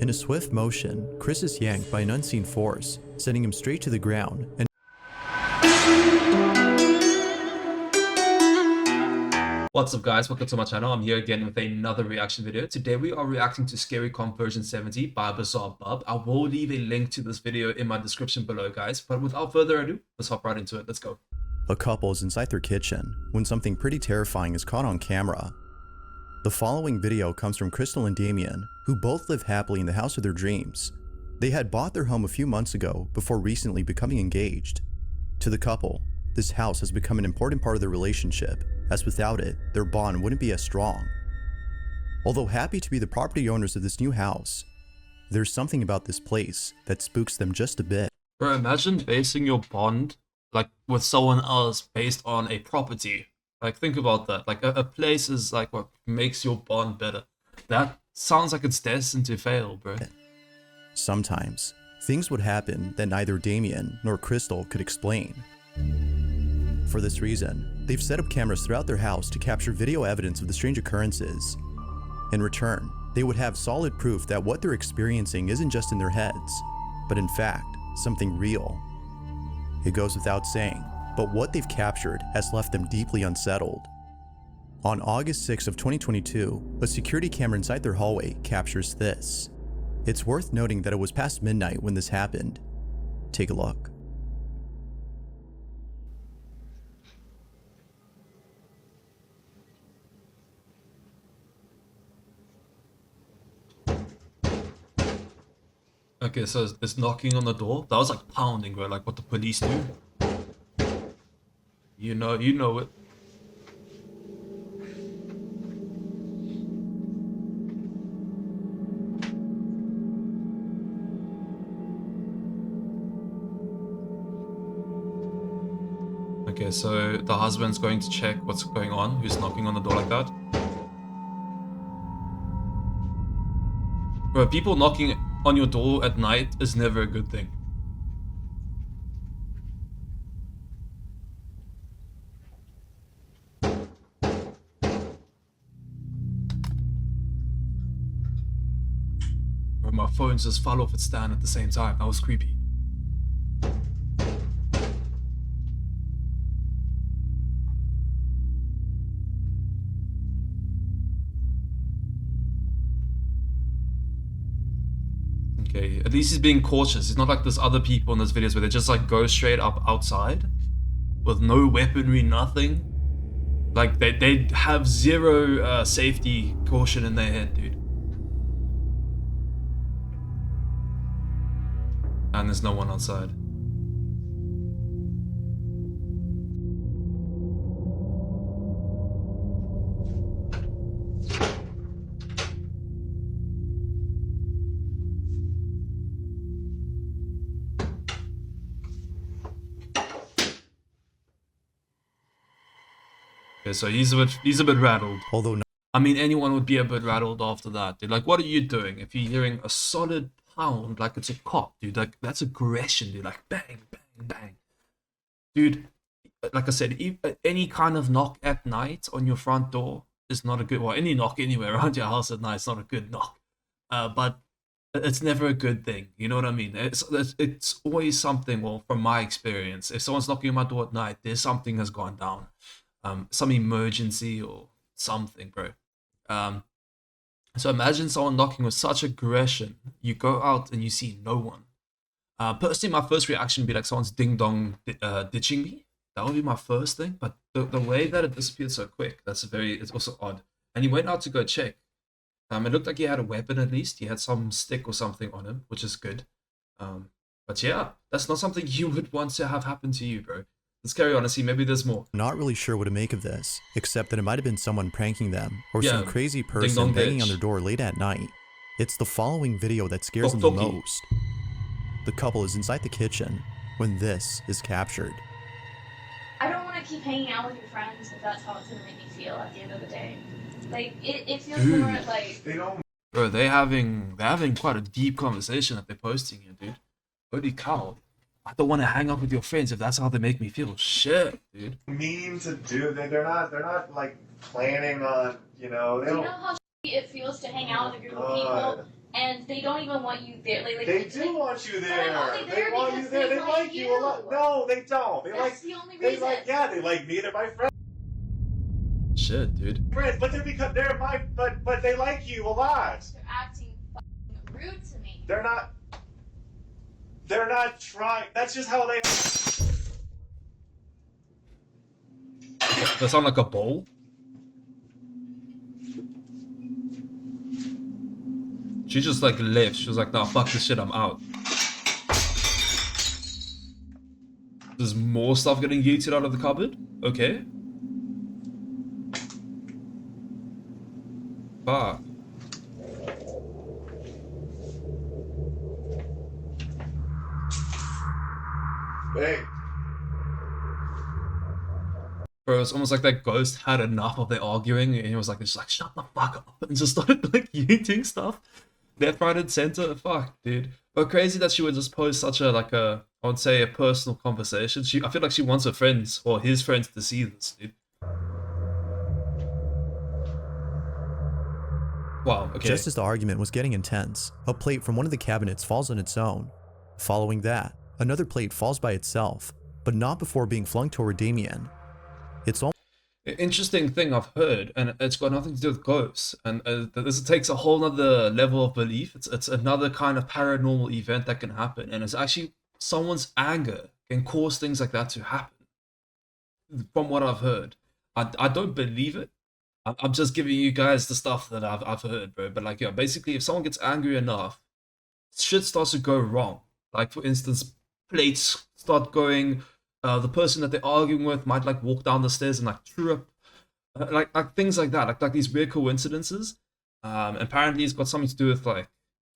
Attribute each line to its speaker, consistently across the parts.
Speaker 1: In a swift motion, Chris is yanked by an unseen force, sending him straight to the ground, and
Speaker 2: What's up guys, welcome to my channel. I'm here again with another reaction video. Today we are reacting to Scary Comp version 70 by Bizarre Bub. I will leave a link to this video in my description below guys, but without further ado, let's hop right into it. Let's go.
Speaker 1: a couple is inside their kitchen when something pretty terrifying is caught on camera. The following video comes from Crystal and Damien, who both live happily in the house of their dreams. They had bought their home a few months ago before recently becoming engaged. To the couple, this house has become an important part of their relationship, as without it, their bond wouldn't be as strong. Although happy to be the property owners of this new house, there's something about this place that spooks them just a bit.
Speaker 2: Bro, imagine basing your bond like with someone else based on a property. Like think about that. Like a place is like what makes your bond better. That sounds like it's destined to fail, bro.
Speaker 1: Sometimes, things would happen that neither Damien nor Crystal could explain. For this reason, they've set up cameras throughout their house to capture video evidence of the strange occurrences. In return, they would have solid proof that what they're experiencing isn't just in their heads, but in fact, something real. It goes without saying, but what they've captured has left them deeply unsettled. On August 6 of 2022, a security camera inside their hallway captures this. It's worth noting that it was past midnight when this happened. Take a look.
Speaker 2: Okay, so it's knocking on the door. That was like pounding, bro, like what the police do. You know it. Okay, so the husband's going to check what's going on, who's knocking on the door like that. Bro, people knocking on your door at night is never a good thing. Bro, my phone just fell off its stand at the same time. That was creepy. Okay, at least he's being cautious. He's not like those other people in those videos where they just like go straight up outside with no weaponry, nothing. Like they have zero safety caution in their head, dude. And there's no one outside. Okay, so he's a bit rattled.
Speaker 1: Although
Speaker 2: I mean, anyone would be a bit rattled after that, dude. Like, what are you doing? If you're hearing a solid pound like it's a cop, dude, like that's aggression, dude. Like bang, bang, bang, dude. Like I said, any kind of knock at night on your front door is not a good. Well, any knock anywhere around your house at night is not a good knock. But it's never a good thing. You know what I mean? It's always something. Well, from my experience, if someone's knocking on my door at night, there's something has gone down. Some emergency or something, bro. So imagine someone knocking with such aggression. You go out and you see no one. Personally, my first reaction would be like someone's ding dong ditching me. That would be my first thing. But the way that it disappeared so quick, it's also odd. And he went out to go check. It looked like he had a weapon at least. He had some stick or something on him, which is good. But yeah, that's not something you would want to have happen to you, bro. Let's carry on and see, maybe there's more.
Speaker 1: not really sure what to make of this, except that it might have been someone pranking them, or
Speaker 2: Yeah,
Speaker 1: some crazy person
Speaker 2: ding-dong
Speaker 1: banging
Speaker 2: bitch.
Speaker 1: on their door late at night. It's the following video that scares them the
Speaker 2: Toki.
Speaker 1: most. The couple is inside the kitchen when this is captured.
Speaker 3: I don't want to keep hanging out with your friends if that's how it's going to make me feel at the end of the day. Like, it feels more like...
Speaker 2: Bro, they're having quite a deep conversation that they're posting here, dude. Holy cow. I don't want to hang out with your friends if that's how they make me feel. Shit, dude.
Speaker 4: Mean to do. They're not like planning on, you know. They
Speaker 3: Do you
Speaker 4: don't.
Speaker 3: know how it feels to hang out with a group of people and they don't even want you there.
Speaker 4: They do want you
Speaker 3: But
Speaker 4: there.
Speaker 3: I'm only there
Speaker 4: They want
Speaker 3: because
Speaker 4: you there.
Speaker 3: they
Speaker 4: They like you a lot. No, they don't. They
Speaker 3: That's the only
Speaker 4: They
Speaker 3: reason.
Speaker 4: like. Yeah, they like me. They're my
Speaker 2: Shit, dude.
Speaker 4: friends, but they're my. But they like you a lot.
Speaker 3: They're acting fucking rude to me.
Speaker 4: They're not. They're not trying. That's just how they.
Speaker 2: That sound like a bowl? She just like left. She was like, nah, fuck this shit, I'm out. There's more stuff getting yeeted out of the cupboard? Okay. Fuck.
Speaker 4: Hey.
Speaker 2: Bro, it's almost like that ghost had enough of their arguing and he was like, just like, shut the fuck up, and just started like yeeting stuff left, right, and center. Fuck, dude. But crazy that she would just post such a like a, I would say, a personal conversation. I feel like she wants her friends or his friends to see this, dude. Wow. Okay.
Speaker 1: Just as the argument was getting intense, a plate from one of the cabinets falls on its own. Following that, another plate falls by itself, but not before being flung toward Damien. It's almost
Speaker 2: Interesting thing I've heard, and it's got nothing to do with ghosts, and this takes a whole other level of belief. It's another kind of paranormal event that can happen, and it's actually someone's anger can cause things like that to happen. From what I've heard, I don't believe it. I'm just giving you guys the stuff that I've heard, bro. But like, yeah, basically, if someone gets angry enough, shit starts to go wrong. Like, for instance, plates start going. The person that they're arguing with might like walk down the stairs and like trip, like things like that, like these weird coincidences. Apparently, it's got something to do with like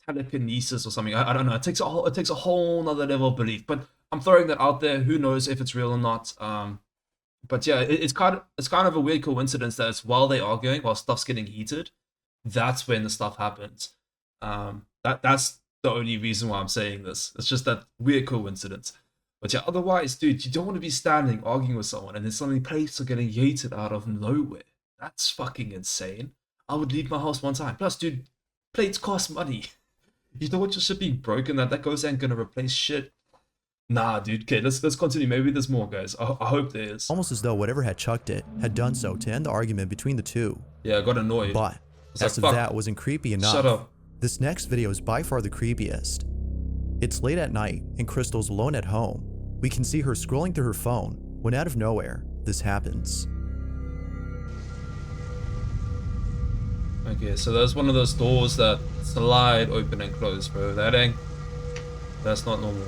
Speaker 2: telekinesis or something. I don't know. It takes a whole nother level of belief. But I'm throwing that out there. Who knows if it's real or not? But yeah, it's kind of a weird coincidence that it's while they're arguing, while stuff's getting heated, that's when the stuff happens. That's the only reason why I'm saying this. It's just that weird coincidence. But yeah, otherwise, dude, you don't want to be standing arguing with someone and then suddenly plates are getting yeeted out of nowhere. That's fucking insane. I would leave my house one time. Plus, dude, plates cost money. You don't want your shit being broken, that ghost ain't gonna replace shit. Nah, dude. Okay, let's continue. Maybe there's more, guys. I hope there is.
Speaker 1: almost as though whatever had chucked it had done so to end the argument between the two.
Speaker 2: Yeah, I got annoyed.
Speaker 1: But
Speaker 2: It's
Speaker 1: as if
Speaker 2: like, fuck.
Speaker 1: that wasn't creepy enough,
Speaker 2: Shut up.
Speaker 1: this next video is by far the creepiest. It's late at night and Crystal's alone at home. We can see her scrolling through her phone when out of nowhere, this happens.
Speaker 2: Okay, so that's one of those doors that slide open and close, bro. That's not normal.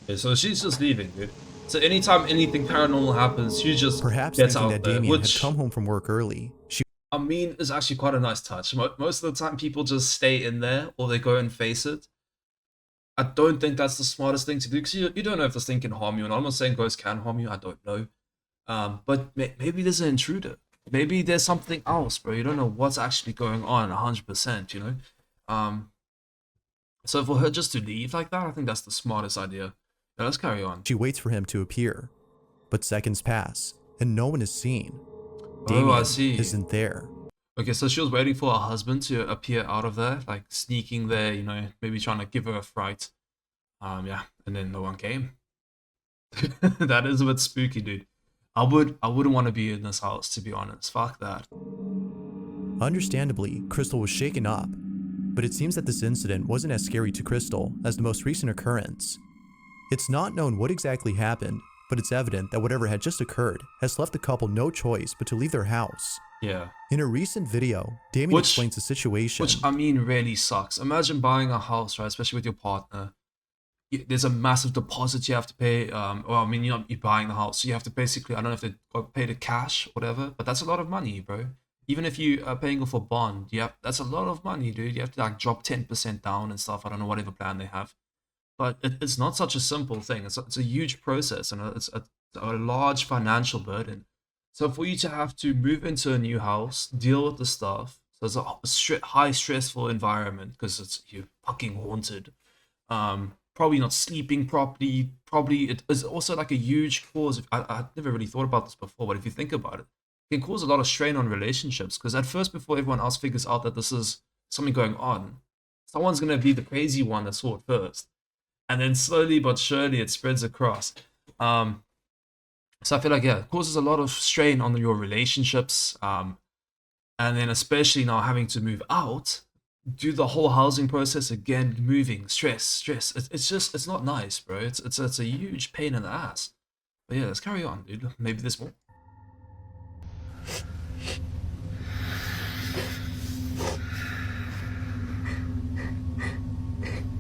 Speaker 2: Okay, so she's just leaving, dude. So anytime anything paranormal happens, she just
Speaker 1: Perhaps
Speaker 2: gets
Speaker 1: thinking
Speaker 2: out
Speaker 1: that
Speaker 2: there,
Speaker 1: Damien
Speaker 2: which
Speaker 1: had come home from work early, she
Speaker 2: I mean is actually quite a nice touch. Most of the time, people just stay in there or they go and face it. I don't think that's the smartest thing to do because you don't know if this thing can harm you. And I'm not saying ghosts can harm you. I don't know. But maybe there's an intruder. Maybe there's something else, bro. You don't know what's actually going on 100%, you know? So for her just to leave like that, I think that's the smartest idea. Now let's carry on.
Speaker 1: waits for him to appear. But seconds pass, and no one is seen.
Speaker 2: Oh,
Speaker 1: Damien
Speaker 2: I see.
Speaker 1: isn't there.
Speaker 2: Okay, so she was waiting for her husband to appear out of there, like sneaking there, you know, maybe trying to give her a fright. Yeah, and then no one came. That is a bit spooky, dude. I wouldn't want to be in this house, to be honest. Fuck that.
Speaker 1: Understandably, Crystal was shaken up, but it seems that this incident wasn't as scary to Crystal as the most recent occurrence. It's not known what exactly happened, but it's evident that whatever had just occurred has left the couple no choice but to leave their house.
Speaker 2: Yeah.
Speaker 1: In a recent video, Damien explains the situation.
Speaker 2: Which, I mean, really sucks. Imagine buying a house, right, especially with your partner. There's a massive deposit you have to pay. Well, I mean, you're buying the house, so you have to basically, I don't know if they pay the cash, whatever, but that's a lot of money, bro. Even if you are paying off a bond, that's a lot of money, dude. You have to like drop 10% down and stuff. I don't know, whatever plan they have. but it's not such a simple thing. It's a huge process, and it's a large financial burden. So for you to have to move into a new house, deal with the stuff, so it's a high stressful environment because you're fucking haunted. Probably not sleeping properly. Probably it is also like a huge cause. I never really thought about this before, but if you think about it, it can cause a lot of strain on relationships. Because at first, before everyone else figures out that this is something going on, someone's gonna be the crazy one that saw it first, and then slowly but surely it spreads across. So I feel like, yeah, it causes a lot of strain on your relationships. And then especially now having to move out, do the whole housing process again, moving, stress. It's just, it's not nice, bro. It's a huge pain in the ass. But yeah, let's carry on, dude. Maybe there's more.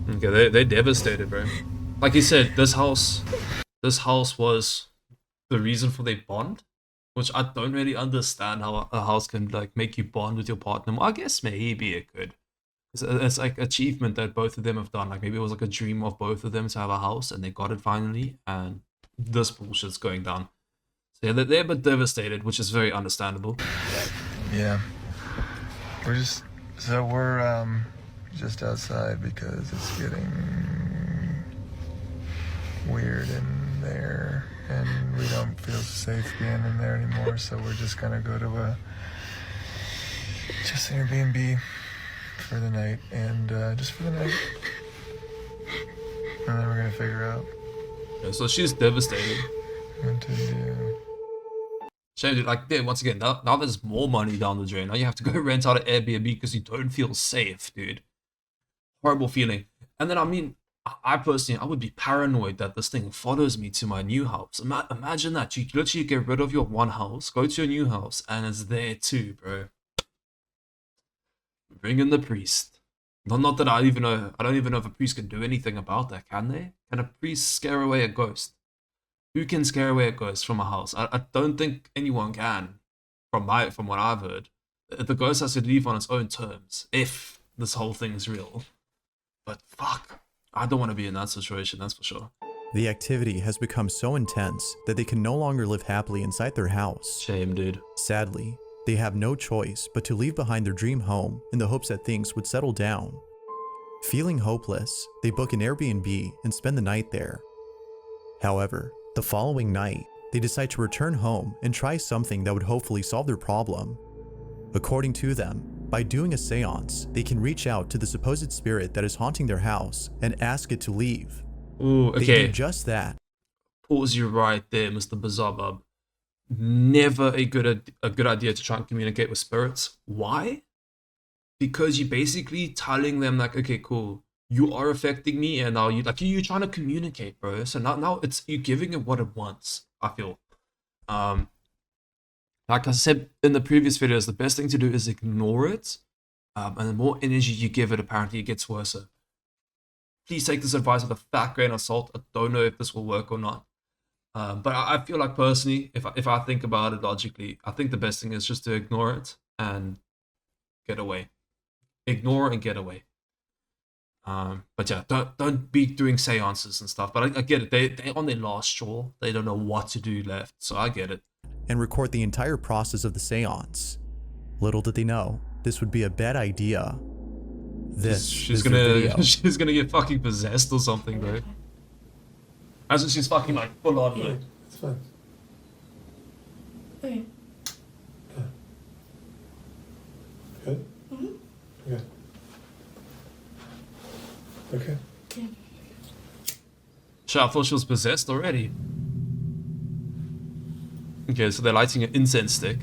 Speaker 2: Okay, they're devastated, bro. Like you said, this house was the reason for their bond, which I don't really understand how a house can like make you bond with your partner. Well, I guess maybe it could. It's like achievement that both of them have done. Like maybe it was like a dream of both of them to have a house, and they got it finally. And this bullshit's going down. So yeah, they're a bit devastated, which is very understandable.
Speaker 5: Yeah. We're just just outside because it's getting weird in there, and we don't feel safe being in there anymore. So we're just gonna go to just Airbnb for the night, and just for the night, and then we're gonna figure out
Speaker 2: Yeah, so she's devastated.
Speaker 5: what to do.
Speaker 2: Shame, dude. Like, yeah, once again, now there's more money down the drain. Now you have to go rent out an Airbnb because you don't feel safe, dude. Horrible feeling. And then, I mean, I personally, I would be paranoid that this thing follows me to my new house. Imagine that. You literally get rid of your one house, go to your new house, and it's there too, bro. Bring in the priest. Not that I don't even know if a priest can do anything about that, can they? Can a priest scare away a ghost? Who can scare away a ghost from a house? I don't think anyone can, from what I've heard. The ghost has to leave on its own terms, if this whole thing is real. But fuck, I don't want to be in that situation, that's for sure.
Speaker 1: The activity has become so intense that they can no longer live happily inside their house.
Speaker 2: Shame, dude.
Speaker 1: Sadly, they have no choice but to leave behind their dream home in the hopes that things would settle down. Feeling hopeless, they book an Airbnb and spend the night there. However, the following night, they decide to return home and try something that would hopefully solve their problem. According to them, by doing a seance, they can reach out to the supposed spirit that is haunting their house and ask it to leave.
Speaker 2: Ooh,
Speaker 1: They
Speaker 2: okay.
Speaker 1: do just that.
Speaker 2: Pause you right there, Mr. Bizarre. Never a good idea to try and communicate with spirits. Why? Because you're basically telling them like, okay, cool, you are affecting me, and now you're trying to communicate, bro. So now it's you giving it what it wants. I feel. Like I said in the previous videos, the best thing to do is ignore it. And the more energy you give it, apparently it gets worse. Please take this advice with a fat grain of salt. I don't know if this will work or not. But I feel like personally, if I think about it logically, I think the best thing is just to ignore it and get away. Ignore and get away. But yeah, don't be doing seances and stuff. But I get it. They're on their last straw. They don't know what to do left. So I get it.
Speaker 1: And record the entire process of the seance. Little did they know, this would be a bad idea. This
Speaker 2: she's
Speaker 1: is their video.
Speaker 2: she's gonna get fucking possessed or something, bro. As in she's fucking like full on, bro.
Speaker 5: It's fine.
Speaker 6: Okay.
Speaker 5: Good?
Speaker 6: Mm-hmm.
Speaker 5: Okay. Okay.
Speaker 6: Yeah.
Speaker 2: Shit, I thought she was possessed already. Okay, so they're lighting an incense stick.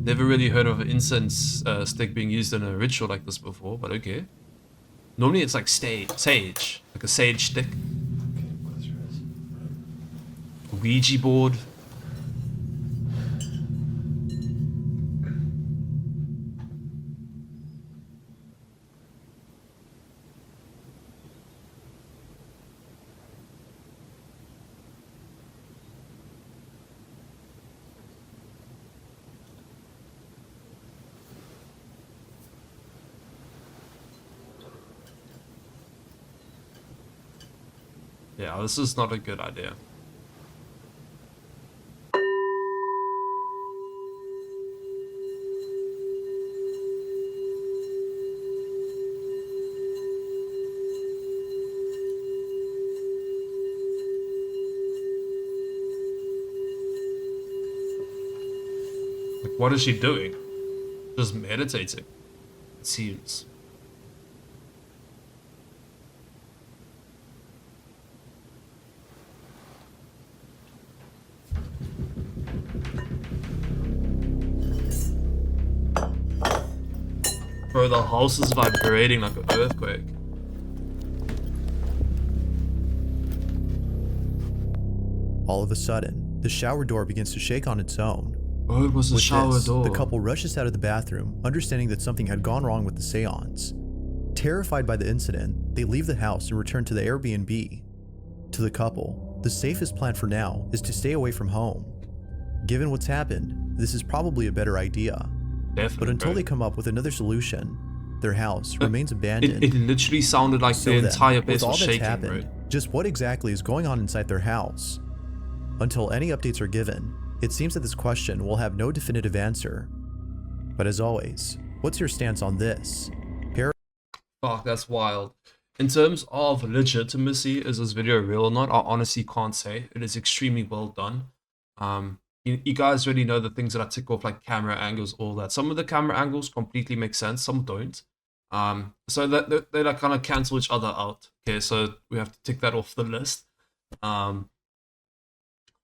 Speaker 2: Never really heard of an incense stick being used in a ritual like this before, but okay. Normally it's like sage, like a sage stick.
Speaker 5: Okay, close your eyes.
Speaker 2: A Ouija board. Yeah, this is not a good idea. Like, what is she doing? Just meditating, it seems. Bro, the house is vibrating like an earthquake.
Speaker 1: All of a sudden, the shower door begins to shake on its own.
Speaker 2: Oh, it was a
Speaker 1: With
Speaker 2: shower
Speaker 1: this,
Speaker 2: door.
Speaker 1: the couple rushes out of the bathroom, understanding that something had gone wrong with the seance. Terrified by the incident, they leave the house and return to the Airbnb. To the couple, the safest plan for now is to stay away from home. Given what's happened, this is probably a better idea.
Speaker 2: Definitely,
Speaker 1: But until
Speaker 2: bro.
Speaker 1: they come up with another solution, their house remains abandoned.
Speaker 2: It literally sounded like
Speaker 1: So
Speaker 2: the
Speaker 1: then,
Speaker 2: entire
Speaker 1: with
Speaker 2: place
Speaker 1: all
Speaker 2: was
Speaker 1: that's
Speaker 2: shaking,
Speaker 1: happened,
Speaker 2: bro.
Speaker 1: just what exactly is going on inside their house? Until any updates are given, it seems that this question will have no definitive answer. But as always, what's your stance on this?
Speaker 2: Fuck, that's wild. In terms of legitimacy, is this video real or not? I honestly can't say. It is extremely well done. You guys already know the things that I tick off, like camera angles, all that. Some of the camera angles completely make sense, some don't. So that they like kind of cancel each other out. Okay, so we have to tick that off the list.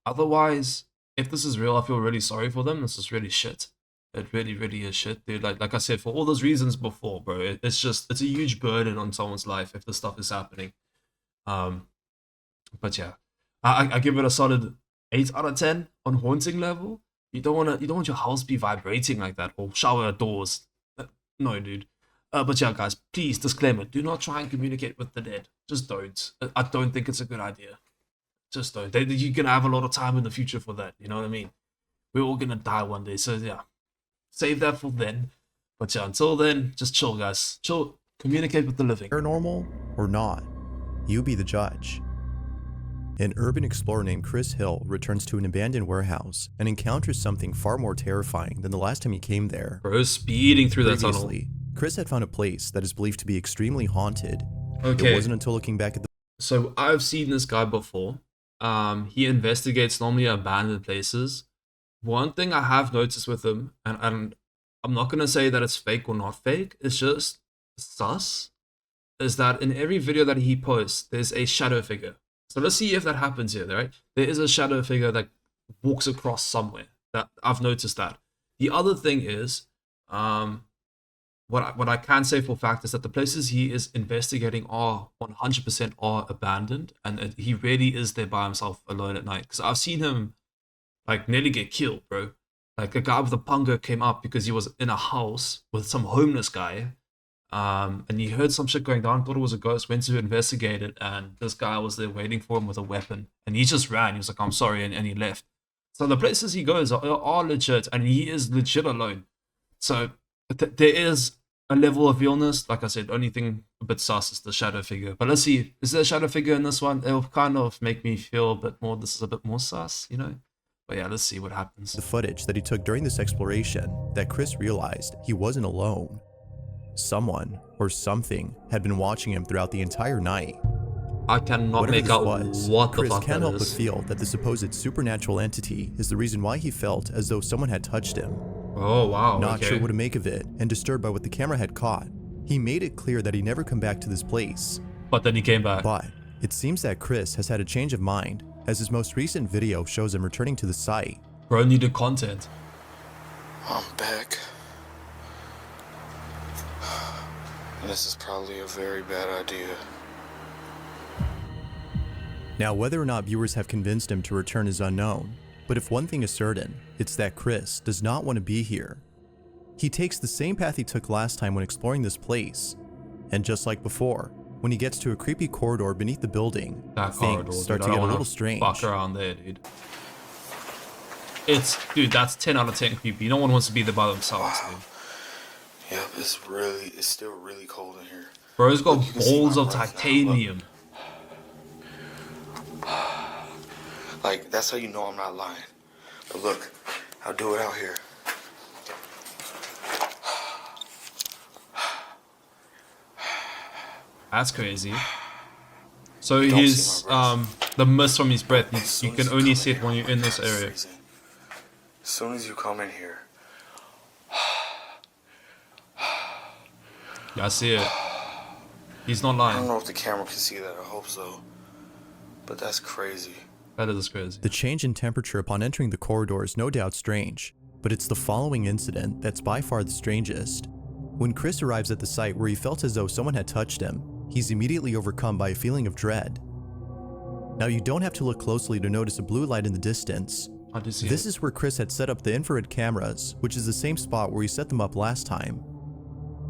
Speaker 2: Otherwise, if this is real, I feel really sorry for them. This is really shit. It really, really is shit, dude. Like I said, for all those reasons before, bro, it's a huge burden on someone's life if this stuff is happening. But yeah, I give it a solid 8 out of 10 on haunting level. You don't want your house be vibrating like that, or shower doors. No, dude. But yeah, guys, please, disclaimer: do not try and communicate with the dead. Just don't. I don't think it's a good idea. Just don't. You're gonna have a lot of time in the future for that. You know what I mean? We're all gonna die one day, so yeah, save that for then. But yeah, until then, just chill, guys. Chill. Communicate with the living.
Speaker 1: Paranormal or not? You be the judge. An urban explorer named Chris Hill returns to an abandoned warehouse and encounters something far more terrifying than the last time he came there.
Speaker 2: Bro, speeding through that tunnel.
Speaker 1: Previously, Chris had found a place that is believed to be extremely haunted.
Speaker 2: Okay.
Speaker 1: It wasn't until looking back at the
Speaker 2: So I've seen this guy before. He investigates normally abandoned places. One thing I have noticed with him, and I'm not gonna say that it's fake or not fake, it's just sus, is that in every video that he posts, there's a shadow figure. So let's see if that happens here, right? There is a shadow figure that walks across somewhere. That I've noticed that. The other thing is, what I can say for a fact is that the places he is investigating are 100% are abandoned, and he really is there by himself alone at night. Because I've seen him like nearly get killed, bro. Like a guy with a punga came up because he was in a house with some homeless guy, and he heard some shit going down, thought it was a ghost, went to investigate it, and this guy was there waiting for him with a weapon, and he just ran. He was like, "I'm sorry," and he left. So the places he goes are legit, and he is legit alone. So there is a level of realness. Like I said, only thing a bit sus is the shadow figure. But let's see, is there a shadow figure in this one? It'll kind of make me feel a bit more, this is a bit more sus, you know? But yeah, let's see what happens.
Speaker 1: footage that he took during this exploration that Chris realized he wasn't alone. Someone or something had been watching him throughout the entire night.
Speaker 2: I cannot
Speaker 1: Whatever
Speaker 2: make
Speaker 1: this
Speaker 2: out
Speaker 1: was,
Speaker 2: what the
Speaker 1: Chris
Speaker 2: fuck
Speaker 1: can't
Speaker 2: that
Speaker 1: help but
Speaker 2: is.
Speaker 1: feel that the supposed supernatural entity is the reason why he felt as though someone had touched him.
Speaker 2: Oh wow,
Speaker 1: Not
Speaker 2: okay.
Speaker 1: sure what to make of it, and disturbed by what the camera had caught, he made it clear that he'd never come back to this place.
Speaker 2: But then he came back.
Speaker 1: But it seems that Chris has had a change of mind, as his most recent video shows him returning to the site.
Speaker 2: Bro needed content.
Speaker 5: I'm back. This is probably a very bad idea.
Speaker 1: Now, whether or not viewers have convinced him to return is unknown, but if one thing is certain, it's that Chris does not want to be here. He takes the same path he took last time when exploring this place, and just like before, when he gets to a creepy corridor beneath the building,
Speaker 2: That corridor,
Speaker 1: things
Speaker 2: dude.
Speaker 1: start
Speaker 2: I
Speaker 1: to
Speaker 2: don't
Speaker 1: get a
Speaker 2: wanna
Speaker 1: little strange.
Speaker 2: fuck around there, dude. Dude, that's 10 out of 10 creepy. No one wants to be there by themselves, dude.
Speaker 5: Yep, it's still really cold in here.
Speaker 2: Bro's got
Speaker 5: Look, you can see
Speaker 2: balls
Speaker 5: my
Speaker 2: of
Speaker 5: breath now, look.
Speaker 2: titanium.
Speaker 6: Like, that's how you know I'm not lying. But look, I'll do it out here.
Speaker 2: That's crazy. So
Speaker 6: Don't
Speaker 2: his
Speaker 6: see my
Speaker 2: the mist from his breath,
Speaker 6: As
Speaker 2: you
Speaker 6: soon
Speaker 2: can
Speaker 6: as
Speaker 2: only
Speaker 6: come
Speaker 2: see it
Speaker 6: here,
Speaker 2: when you're
Speaker 6: oh my
Speaker 2: in this
Speaker 6: God, it's
Speaker 2: area.
Speaker 6: freezing. As soon as you come in here,
Speaker 2: Yeah, I see it. He's not
Speaker 6: I don't
Speaker 2: lying.
Speaker 6: know if the camera can see that. I hope so. But that's crazy.
Speaker 2: That is crazy.
Speaker 1: The change in temperature upon entering the corridor is no doubt strange, but it's the following incident that's by far the strangest. When Chris arrives at the site where he felt as though someone had touched him, he's immediately overcome by a feeling of dread. Now, you don't have to look closely to notice a blue light in the distance.
Speaker 2: I do see
Speaker 1: This
Speaker 2: it.
Speaker 1: is where Chris had set up the infrared cameras, which is the same spot where he set them up last time.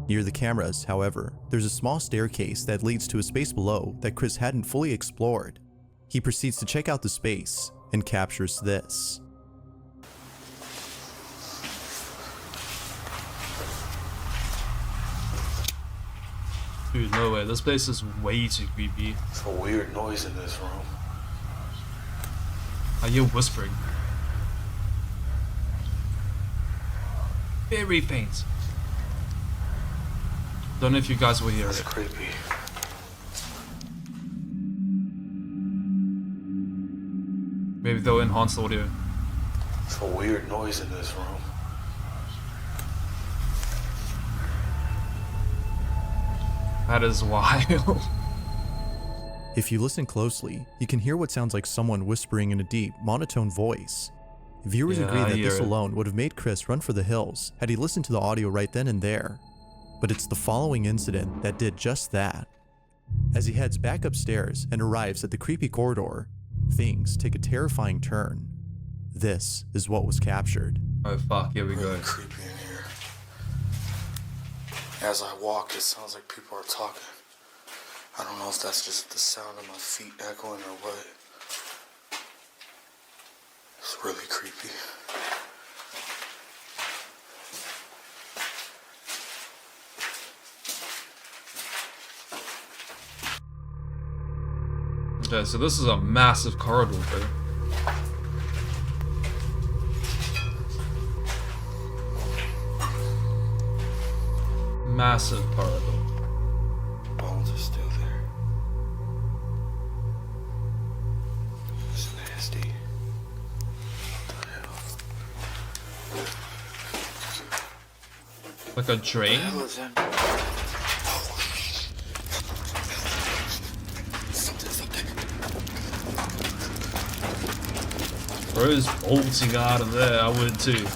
Speaker 1: Near the cameras, however, there's a small staircase that leads to a space below that Chris hadn't fully explored. He proceeds to check out the space and captures this.
Speaker 2: Dude, no way. This place is way too creepy.
Speaker 6: It's a weird noise in this room.
Speaker 2: I hear whispering. Very faint. Don't know if you guys will hear
Speaker 6: That's
Speaker 2: it.
Speaker 6: creepy.
Speaker 2: Maybe they'll enhance the audio.
Speaker 6: It's a weird noise in this room.
Speaker 2: That is wild.
Speaker 1: If you listen closely, you can hear what sounds like someone whispering in a deep, monotone voice. Viewers
Speaker 2: Yeah,
Speaker 1: agree
Speaker 2: I
Speaker 1: that
Speaker 2: hear
Speaker 1: this
Speaker 2: it.
Speaker 1: alone would have made Chris run for the hills had he listened to the audio right then and there. But it's the following incident that did just that. As he heads back upstairs and arrives at the creepy corridor, things take a terrifying turn. This is what was captured.
Speaker 2: Oh fuck, here we go.
Speaker 6: Really creepy in here. As I walk, it sounds like people are talking. I don't know if that's just the sound of my feet echoing or what. It's really creepy.
Speaker 2: Okay, so this is a massive corridor, bro. Massive corridor.
Speaker 6: Bones are still there. It's nasty. What the hell?
Speaker 2: Like a drain?
Speaker 6: What the hell is that?
Speaker 2: Bro's bolting out of there, I would too.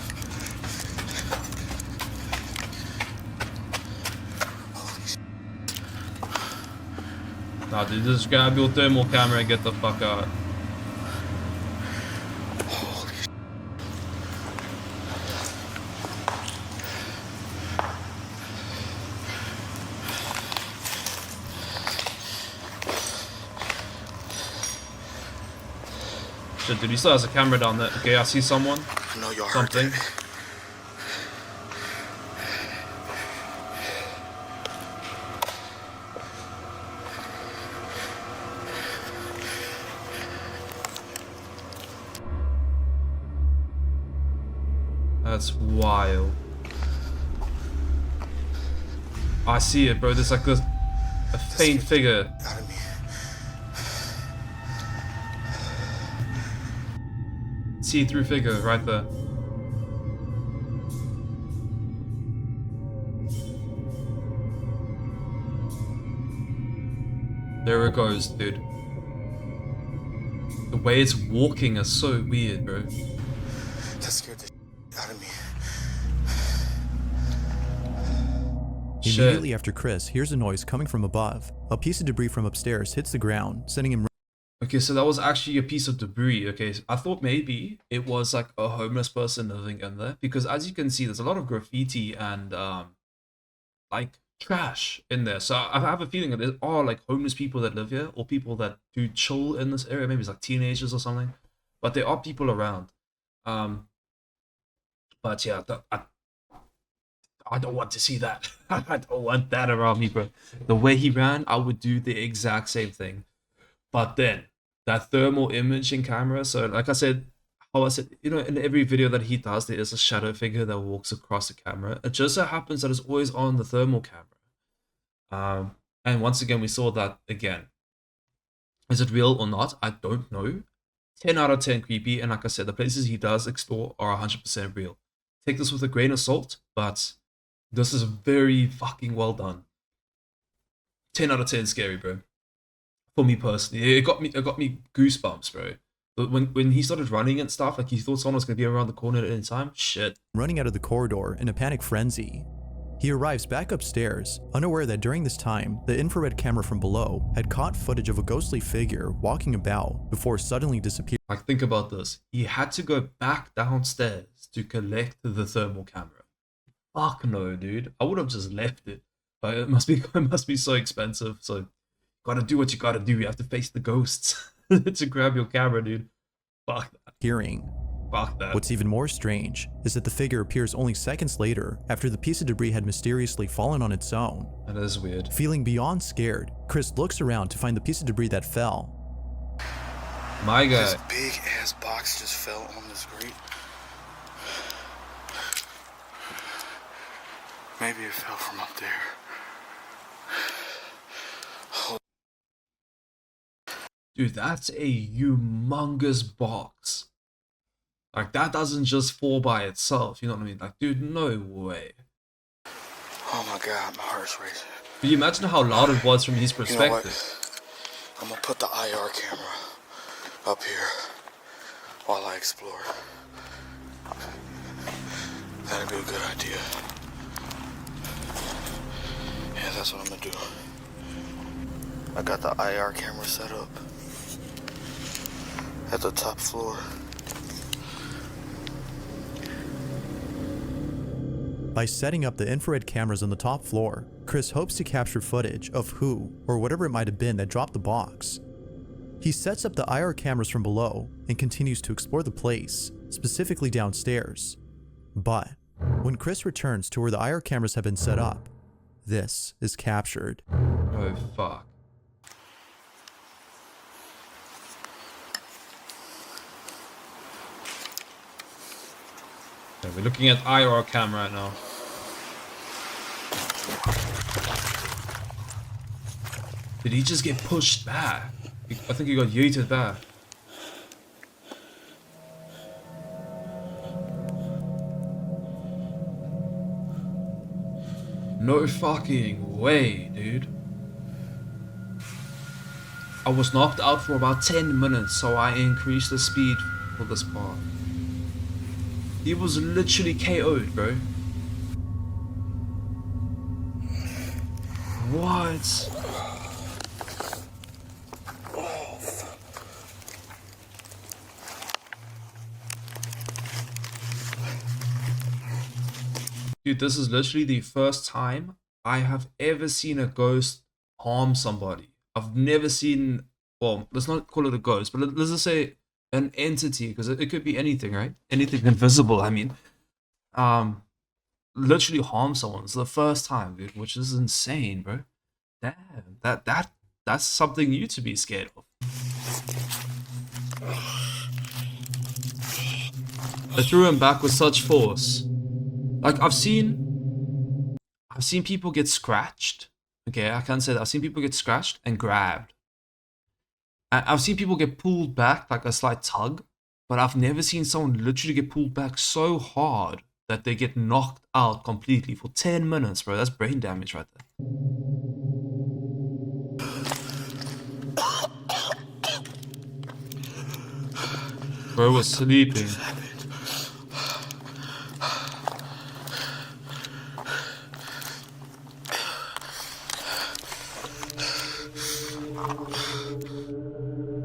Speaker 2: Nah, dude, just grab your thermal camera and get the fuck out. Shit, dude, he still has a camera down there. Okay, I see someone.
Speaker 6: I know y'all heard
Speaker 2: Something.
Speaker 6: that.
Speaker 2: That's wild. I see it, bro. There's like a faint figure.
Speaker 6: Out of me.
Speaker 2: See-through figure right there. There it goes, dude. The way it's walking is so weird, bro.
Speaker 6: That scared the out of me.
Speaker 2: Shit.
Speaker 1: Immediately after Chris hears a noise coming from above, a piece of debris from upstairs hits the ground, sending him.
Speaker 2: Okay, so that was actually a piece of debris. Okay, so I thought maybe it was like a homeless person living in there, because as you can see, there's a lot of graffiti and like trash in there. So I have a feeling that there are like homeless people that live here, or people that do chill in this area. Maybe it's like teenagers or something, but there are people around. But yeah, I don't want to see that. I don't want that around me, bro. The way he ran, I would do the exact same thing. But then, that thermal imaging camera. So like I said, how I said, you know, in every video that he does, there is a shadow figure that walks across the camera. It just so happens that it's always on the thermal camera. And once again, we saw that again. Is it real or not? I don't know. 10 out of 10 creepy, and like I said, the places he does explore are 100% real. Take this with a grain of salt, but this is very fucking well done. 10 out of 10 scary, bro. For me personally, it got me goosebumps, bro. But when he started running and stuff, like he thought someone was gonna be around the corner at any time. Shit.
Speaker 1: Running out of the corridor in a panic frenzy. He arrives back upstairs, unaware that during this time, the infrared camera from below had caught footage of a ghostly figure walking about before suddenly disappearing.
Speaker 2: Like, think about this. He had to go back downstairs to collect the thermal camera. Fuck no, dude. I would have just left it. But it must be so expensive. So, gotta do what you gotta do. You have to face the ghosts to grab your camera, dude. Fuck that.
Speaker 1: Hearing.
Speaker 2: Fuck that.
Speaker 1: What's even more strange is that the figure appears only seconds later after the piece of debris had mysteriously fallen on its own.
Speaker 2: That is weird.
Speaker 1: Feeling beyond scared, Chris looks around to find the piece of debris that fell.
Speaker 2: My guy.
Speaker 6: This big ass box just fell on this grate. Maybe it fell from up there.
Speaker 2: Dude, that's a humongous box. Like, that doesn't just fall by itself, you know what I mean? Like, dude, no way.
Speaker 6: Oh my god, my heart's racing.
Speaker 2: Can you imagine how loud it was from his perspective?
Speaker 6: You know what? I'm gonna put the IR camera up here while I explore. That'd be a good idea. Yeah, that's what I'm gonna do. I got the IR camera set up at the top floor.
Speaker 1: By setting up the infrared cameras on the top floor, Chris hopes to capture footage of who or whatever it might have been that dropped the box. He sets up the IR cameras from below and continues to explore the place, specifically downstairs. But when Chris returns to where the IR cameras have been set up, this is captured.
Speaker 2: Oh, fuck. Okay, we're looking at IR cam right now. Did he just get pushed back? I think he got yeeted back. No fucking way, dude. I was knocked out for about 10 minutes, so I increased the speed for this part. He was literally KO'd, bro. What? Dude, this is literally the first time I have ever seen a ghost harm somebody. I've never seen, well, let's not call it a ghost, but let's just say an entity, because it could be anything, right? Anything invisible, I mean. Literally harm someone. It's the first time, dude, which is insane, bro. Damn, that's something new to be scared of. I threw him back with such force. Like, I've seen people get scratched. Okay, I can't say that. I've seen people get scratched and grabbed. I've seen people get pulled back, like a slight tug, but I've never seen someone literally get pulled back so hard that they get knocked out completely for 10 minutes, bro. That's brain damage right there. Bro was sleeping.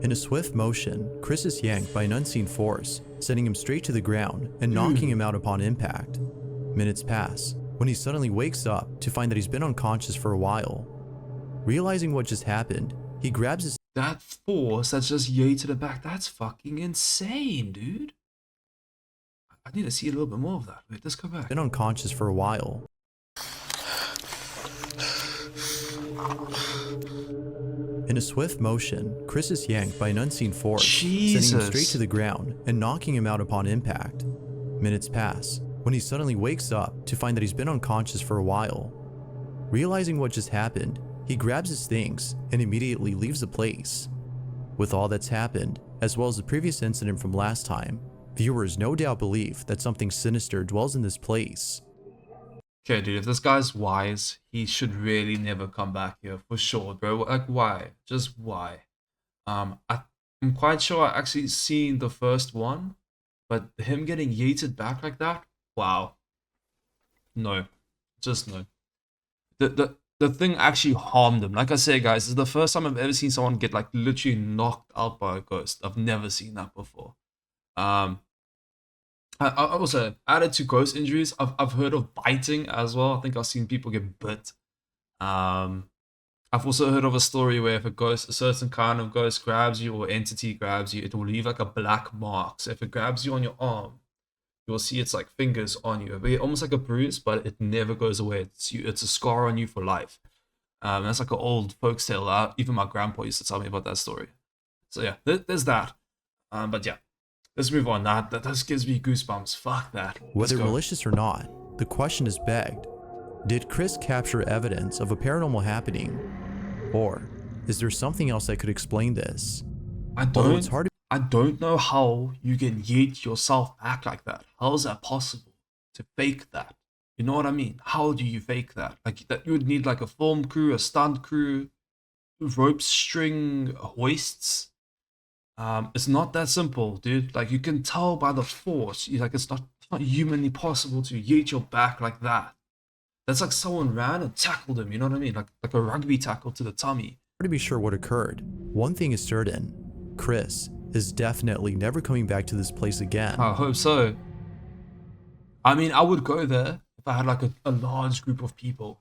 Speaker 1: In a swift motion, Chris is yanked by an unseen force, sending him straight to the ground and knocking him out upon impact. Minutes pass, when he suddenly wakes up to find that he's been unconscious for a while. Realizing what just happened, he grabs his
Speaker 2: That force that's just yeeted him back, that's fucking insane, dude. I need to see a little bit more of that. Wait, let's go back.
Speaker 1: been unconscious for a while. In a swift motion, Chris is yanked by an unseen force, sending him
Speaker 2: Jesus.
Speaker 1: straight to the ground and knocking him out upon impact. Minutes pass, when he suddenly wakes up to find that he's been unconscious for a while. Realizing what just happened, he grabs his things and immediately leaves the place. With all that's happened, as well as the previous incident from last time, viewers no doubt believe that something sinister dwells in this place.
Speaker 2: Okay, dude, if this guy's wise, he should really never come back here for sure, bro. Like, why? Just why? I'm quite sure I actually seen the first one, but him getting yeeted back like that, wow. No, just no. The thing actually harmed him. Like I say, guys, this is the first time I've ever seen someone get like literally knocked out by a ghost. I've never seen that before. I also added to ghost injuries. I've heard of biting as well. I think I've seen people get bit. I've also heard of a story where if a certain kind of ghost grabs you or entity grabs you, it will leave like a black mark. So if it grabs you on your arm, you'll see its like fingers on you. It'll be almost like a bruise, but it never goes away. It's a scar on you for life. That's like an old folks tale. Even my grandpa used to tell me about that story. So yeah, there's that. But yeah. Let's move on. That just gives me goosebumps. Fuck that.
Speaker 1: Whether malicious or not, the question is begged. Did Chris capture evidence of a paranormal happening? Or is there something else that could explain this?
Speaker 2: I don't know how you can yeet yourself back like that. How is that possible to fake that? You know what I mean? How do you fake that? Like that you would need like a film crew, a stunt crew, rope, string, hoists. It's not that simple, dude. Like you can tell by the force. It's not humanly possible to yeet your back like that. That's like someone ran and tackled him. You know what I mean? Like a rugby tackle to the tummy.
Speaker 1: Hard to be sure what occurred. One thing is certain: Chris is definitely never coming back to this place again.
Speaker 2: I hope so. I mean, I would go there if I had like a large group of people.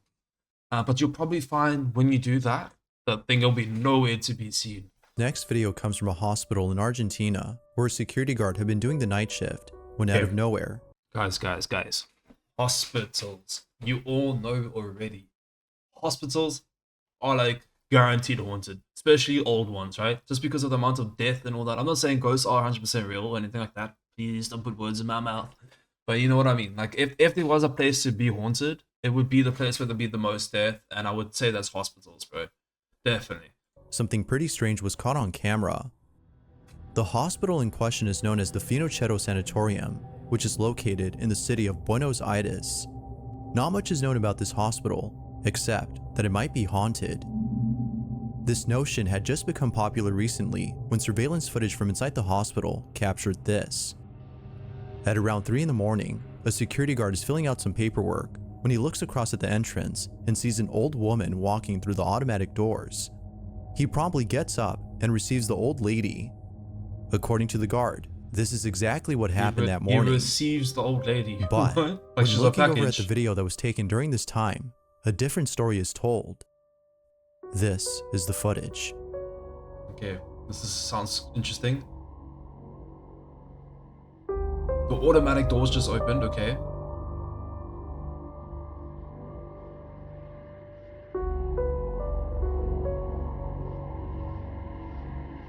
Speaker 2: But you'll probably find when you do that, that thing will be nowhere to be seen.
Speaker 1: Next video comes from a hospital in Argentina where a security guard had been doing the night shift when out of nowhere.
Speaker 2: Guys. Hospitals. You all know already. Hospitals are like guaranteed haunted, especially old ones, right? Just because of the amount of death and all that. I'm not saying ghosts are 100% real or anything like that. Please don't put words in my mouth. But you know what I mean? Like if there was a place to be haunted, it would be the place where there'd be the most death, and I would say that's hospitals, bro. Definitely.
Speaker 1: Something pretty strange was caught on camera. The hospital in question is known as the Finochetto Sanatorium, which is located in the city of Buenos Aires. Not much is known about this hospital, except that it might be haunted. This notion had just become popular recently when surveillance footage from inside the hospital captured this. At around 3 in the morning, a security guard is filling out some paperwork when he looks across at the entrance and sees an old woman walking through the automatic doors. He promptly gets up and receives the old lady. According to the guard, this is exactly what happened that morning.
Speaker 2: He receives the old lady.
Speaker 1: But
Speaker 2: like
Speaker 1: when
Speaker 2: she's
Speaker 1: looking
Speaker 2: a
Speaker 1: over at
Speaker 2: package.
Speaker 1: the video that was taken during this time, a different story is told. This is the footage.
Speaker 2: Okay, sounds interesting. The automatic doors just opened, okay.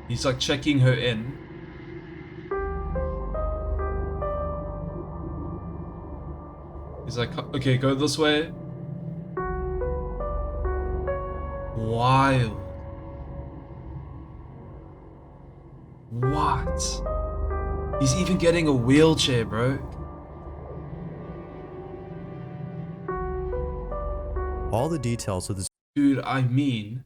Speaker 2: He's like checking her in. He's like, okay, go this way. Wild. What? He's even getting a wheelchair, bro.
Speaker 1: All the details of this
Speaker 2: Dude, I mean,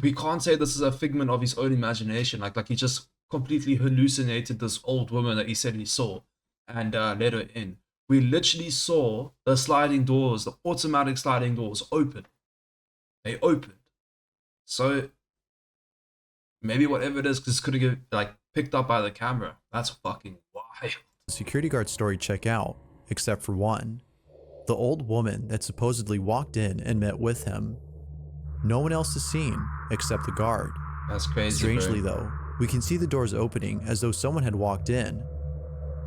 Speaker 2: we can't say this is a figment of his own imagination. Like he just completely hallucinated this old woman that he said he saw and let her in. We literally saw the sliding doors, the automatic sliding doors open. They opened. So maybe whatever it is, this could have like picked up by the camera. That's fucking wild.
Speaker 1: security guard story check out, except for one. The old woman that supposedly walked in and met with him. No one else is seen except the guard.
Speaker 2: That's crazy.
Speaker 1: Strangely
Speaker 2: bro.
Speaker 1: though, we can see the doors opening as though someone had walked in.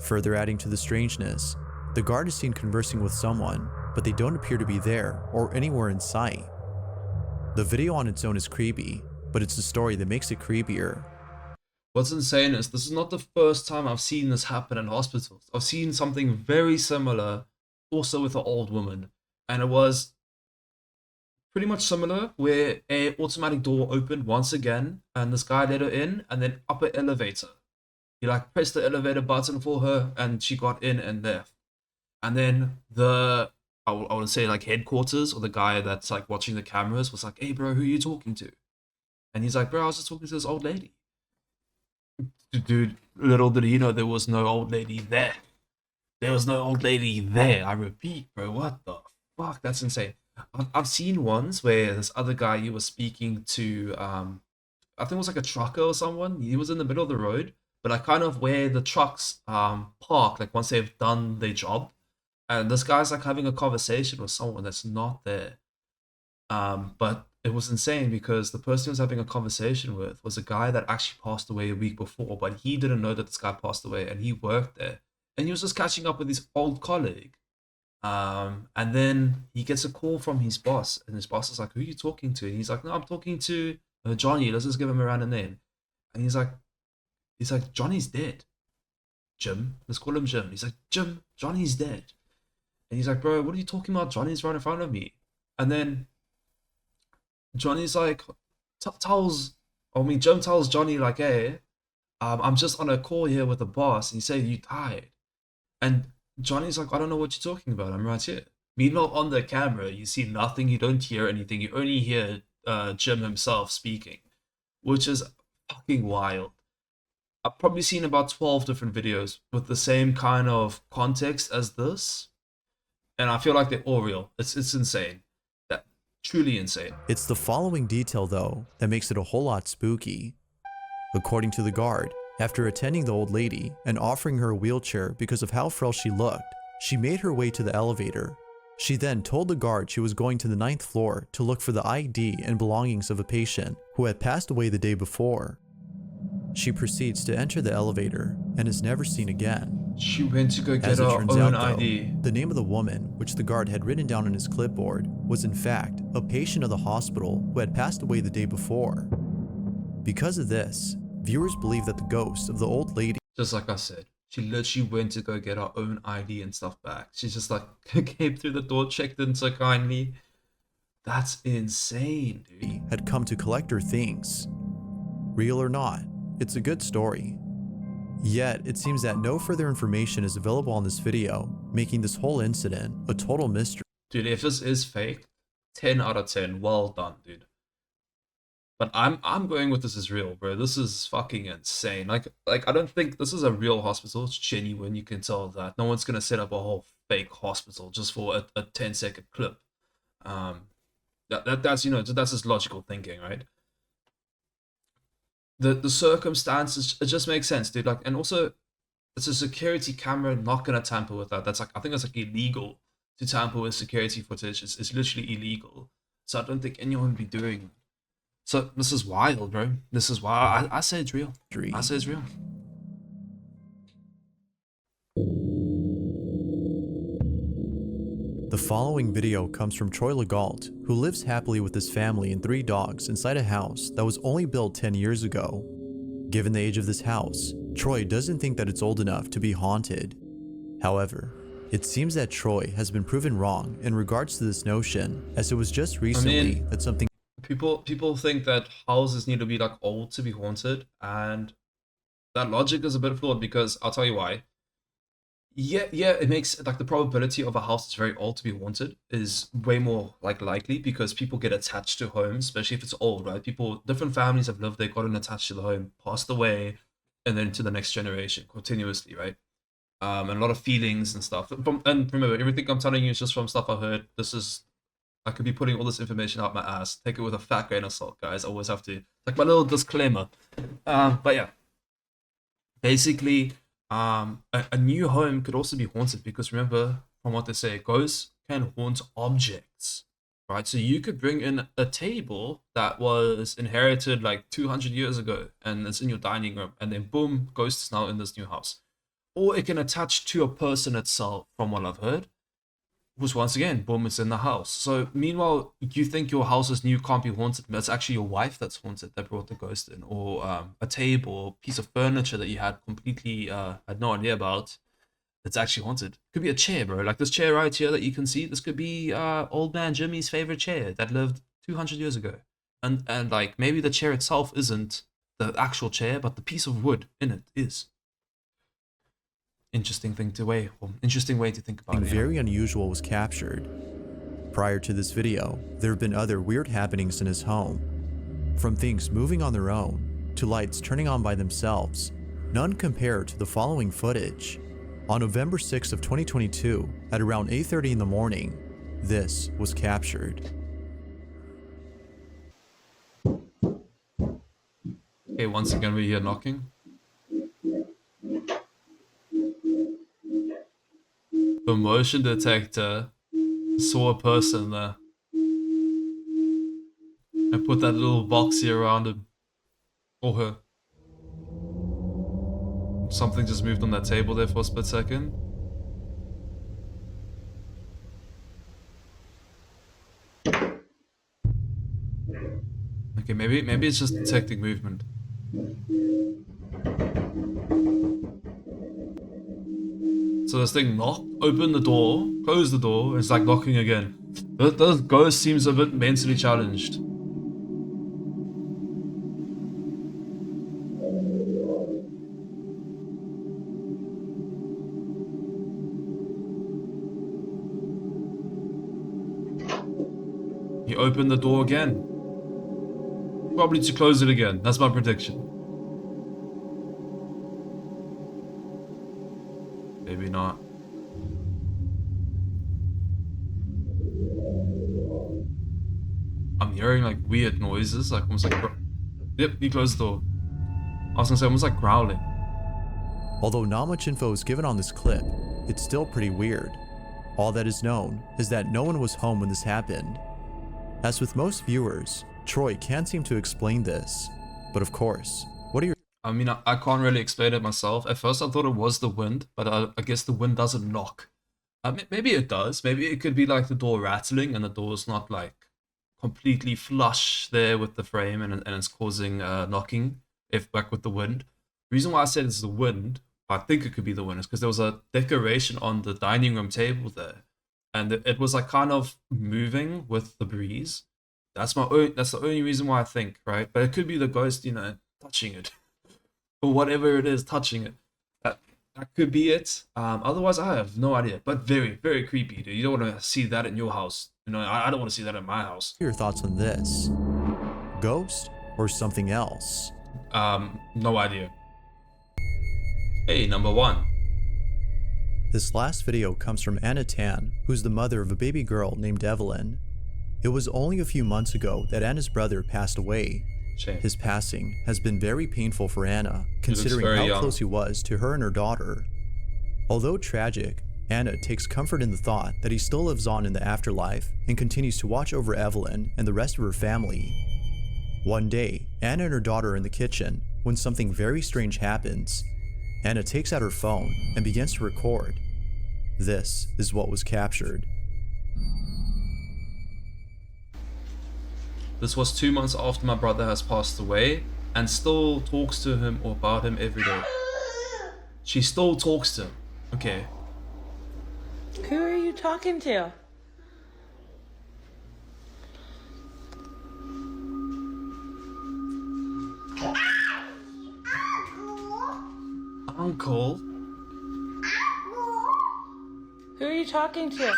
Speaker 1: Further adding to the strangeness, the guard is seen conversing with someone, but they don't appear to be there or anywhere in sight. The video on its own is creepy, but it's the story that makes it creepier.
Speaker 2: What's insane is this is not the first time I've seen this happen in hospitals. I've seen something very similar also with an old woman. And it was pretty much similar, where a automatic door opened once again and this guy let her in, and then upper elevator. He like pressed the elevator button for her and she got in and left. And then I would say like headquarters, or the guy that's like watching the cameras, was like, "Hey bro, who are you talking to?" And he's like, "Bro, I was just talking to this old lady." Dude, little did he know there was no old lady there. There was no old lady there. I repeat, bro, what the fuck? That's insane. I've seen ones where this other guy, he was speaking to, I think it was like a trucker or someone. He was in the middle of the road, but like kind of where the trucks park, like once they've done their job. And this guy's like having a conversation with someone that's not there. But it was insane because the person he was having a conversation with was a guy that actually passed away a week before, but he didn't know that this guy passed away and he worked there. And he was just catching up with his old colleague. And then he gets a call from his boss, and his boss is like, "Who are you talking to?" And he's like, "No, I'm talking to Johnny. Let's just give him a random name." And he's like, "Johnny's dead. Jim, let's call him Jim." He's like, "Jim, Johnny's dead." And he's like, "Bro, what are you talking about? Johnny's right in front of me." And then Johnny's like, Jim tells Johnny like, "Hey, I'm just on a call here with the boss, and he said you died." And Johnny's like, "I don't know what you're talking about. I'm right here." Meanwhile, on the camera, you see nothing, you don't hear anything, you only hear Jim himself speaking, which is fucking wild. I've probably seen about 12 different videos with the same kind of context as this, and I feel like they're all real. It's insane. That truly insane.
Speaker 1: It's the following detail, though, that makes it a whole lot spooky. According to the guard, after attending the old lady and offering her a wheelchair because of how frail she looked, she made her way to the elevator. She then told the guard she was going to the 9th floor to look for the ID and belongings of a patient who had passed away the day before. She proceeds to enter the elevator and is never seen again.
Speaker 2: She went to go get
Speaker 1: As it
Speaker 2: her
Speaker 1: turns
Speaker 2: own
Speaker 1: out, though,
Speaker 2: ID.
Speaker 1: the name of the woman, which the guard had written down on his clipboard, was in fact a patient of the hospital who had passed away the day before. Because of this, viewers believe that the ghost of the old lady,
Speaker 2: Just like I said, she literally went to go get her own ID and stuff back. She just like came through the door, checked in so kindly. That's insane, dude.
Speaker 1: had come to collect her things. Real or not, it's a good story. Yet, it seems that no further information is available on this video, making this whole incident a total mystery.
Speaker 2: Dude, if this is fake, 10 out of 10. Well done, dude. But I'm going with this is real, bro. This is fucking insane. Like I don't think this is a real hospital. It's genuine. You can tell that. No one's gonna set up a whole fake hospital just for a 10-second clip. That's that's just logical thinking, right? The circumstances, it just makes sense, dude. Like, and also it's a security camera, not gonna tamper with that. That's like, I think it's like illegal to tamper with security footage. It's literally illegal. So I don't think anyone would be doing. So this is wild, bro. This is wild. I say it's real. I say it's real.
Speaker 1: The following video comes from Troy Legault, who lives happily with his family and 3 dogs inside a house that was only built 10 years ago. Given the age of this house, Troy doesn't think that it's old enough to be haunted. However, it seems that Troy has been proven wrong in regards to this notion, as it was just recently that something
Speaker 2: People think that houses need to be like old to be haunted, and that logic is a bit flawed because I'll tell you why. Yeah, it makes like the probability of a house that's very old to be haunted is way more like likely because people get attached to homes, especially if it's old, right? Different families have lived there, gotten attached to the home, passed away, and then to the next generation continuously, right? And a lot of feelings and stuff. And remember, everything I'm telling you is just from stuff I heard. I could be putting all this information out my ass. Take it with a fat grain of salt, guys. I always have to, like my little disclaimer. But yeah, basically, a new home could also be haunted because remember, from what they say, ghosts can haunt objects, right? So you could bring in a table that was inherited like 200 years ago and it's in your dining room, and then boom, ghost is now in this new house. Or it can attach to a person itself, from what I've heard. was once again, boom, it's in the house. So meanwhile, you think your house is new, can't be haunted, but it's actually your wife that's haunted that brought the ghost in, or a table or piece of furniture that you had completely had no idea about. It's actually haunted. Could be a chair, bro. Like this chair right here that you can see. This could be old man Jimmy's favorite chair that lived 200 years ago, and like maybe the chair itself isn't the actual chair, but the piece of wood in it is. Interesting thing to weigh. Well, interesting way to think about
Speaker 1: Something
Speaker 2: it.
Speaker 1: very unusual was captured. Prior to this video, there have been other weird happenings in his home. From things moving on their own to lights turning on by themselves, none compare to the following footage. On November 6th of 2022, at around 8:30 in the morning, this was captured.
Speaker 2: Okay, once again we hear knocking. The motion detector saw a person there and put that little boxy around him or her. Something just moved on that table there for a split second. Okay, maybe it's just detecting movement. So this thing knocked, opened the door, closed the door, it's like knocking again. This ghost seems a bit mentally challenged. He opened the door again. Probably to close it again. That's my prediction. Maybe not. I'm hearing like weird noises, like almost like... Yep, he closed the door. I was gonna say almost like growling.
Speaker 1: Although not much info is given on this clip, it's still pretty weird. All that is known is that no one was home when this happened. As with most viewers, Troy can't seem to explain this. But of course, what are your...
Speaker 2: I mean, I can't really explain it myself. At first I thought it was the wind, but I guess the wind doesn't knock. Maybe it does. Maybe it could be like the door rattling and the door's not like completely flush there with the frame and it's causing knocking, if like with the wind. The reason why I said it's the wind, I think it could be the wind, is because there was a decoration on the dining room table there. And it was like kind of moving with the breeze. That's the only reason why I think, right? But it could be the ghost, you know, touching it. Or whatever it is, touching it. That could be it. Otherwise, I have no idea. But very, very creepy, dude. You don't want to see that in your house. You know, I don't want to see that in my house.
Speaker 1: your thoughts on this? Ghost or something else?
Speaker 2: No idea. Hey, number 1.
Speaker 1: This last video comes from Anna Tan, who's the mother of a baby girl named Evelyn. It was only a few months ago that Anna's brother passed away.
Speaker 2: Shame.
Speaker 1: His passing has been very painful for Anna, considering
Speaker 2: very
Speaker 1: how
Speaker 2: young.
Speaker 1: close he was to her and her daughter. Although tragic, Anna takes comfort in the thought that he still lives on in the afterlife and continues to watch over Evelyn and the rest of her family. One day, Anna and her daughter are in the kitchen when something very strange happens. Anna takes out her phone and begins to record. This is what was captured.
Speaker 2: This was 2 months after my brother has passed away and still talks to him or about him every day. She still talks to him. Okay.
Speaker 7: Who are you talking to?
Speaker 2: Uncle?
Speaker 7: Who are you talking to?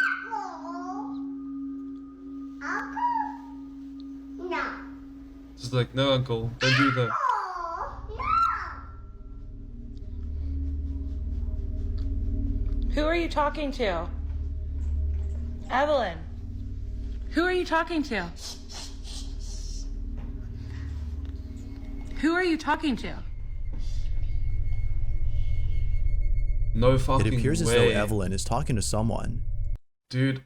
Speaker 2: Just like, no, uncle, don't do that.
Speaker 7: Who are you talking to? Evelyn. Who are you talking to? Who are you talking to?
Speaker 2: No fucking way.
Speaker 1: It appears as though Evelyn is talking to someone.
Speaker 2: Dude,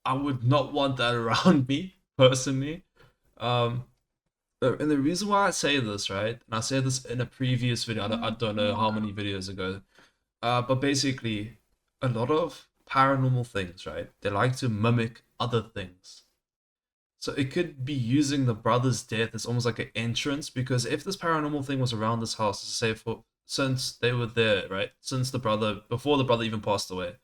Speaker 2: I would not want that around me, personally. And the reason why I say this, right, and I said this in a previous video, I don't know how many videos ago, but basically, a lot of paranormal things, right? They like to mimic other things. So it could be using the brother's death as almost like an entrance, because if this paranormal thing was around this house, say since they were there, right? Since before the brother even passed away,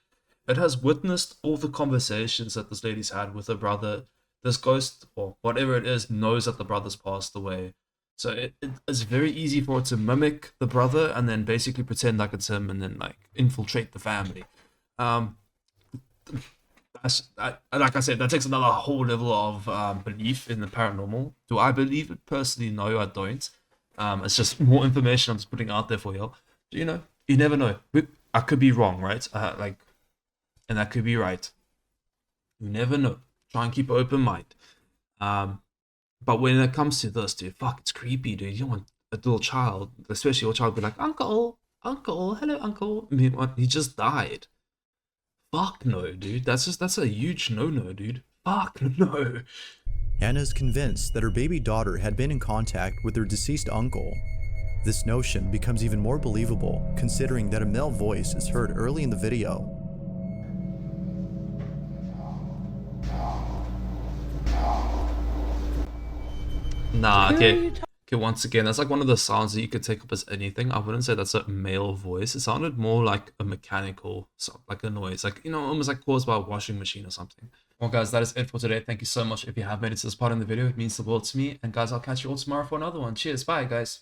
Speaker 2: it has witnessed all the conversations that this lady's had with her brother. This ghost, or whatever it is, knows that the brother's passed away. So it's very easy for it to mimic the brother and then basically pretend like it's him and then like infiltrate the family. Like I said, that takes another whole level of belief in the paranormal. Do I believe it personally? No, I don't. It's just more information I'm just putting out there for you. You know, you never know. I could be wrong, right? And that could be right. You never know. Try and keep an open mind. But when it comes to this, dude, fuck, it's creepy, dude. You don't want a little child, especially your child, be like, uncle, hello, uncle. I mean, he just died. Fuck no, dude. That's a huge no-no, dude. Fuck no.
Speaker 1: Anna is convinced that her baby daughter had been in contact with her deceased uncle. This notion becomes even more believable considering that a male voice is heard early in the video.
Speaker 2: Nah, okay, once again, that's like one of the sounds that you could take up as anything. I wouldn't say that's a male voice. It sounded more like a mechanical sound, like a noise, like, you know, almost like caused by a washing machine or something. Well, guys, that is it for today. Thank you so much if you have made it to this part in the video. It means the world to me. And guys, I'll catch you all tomorrow for another one. Cheers. Bye, guys.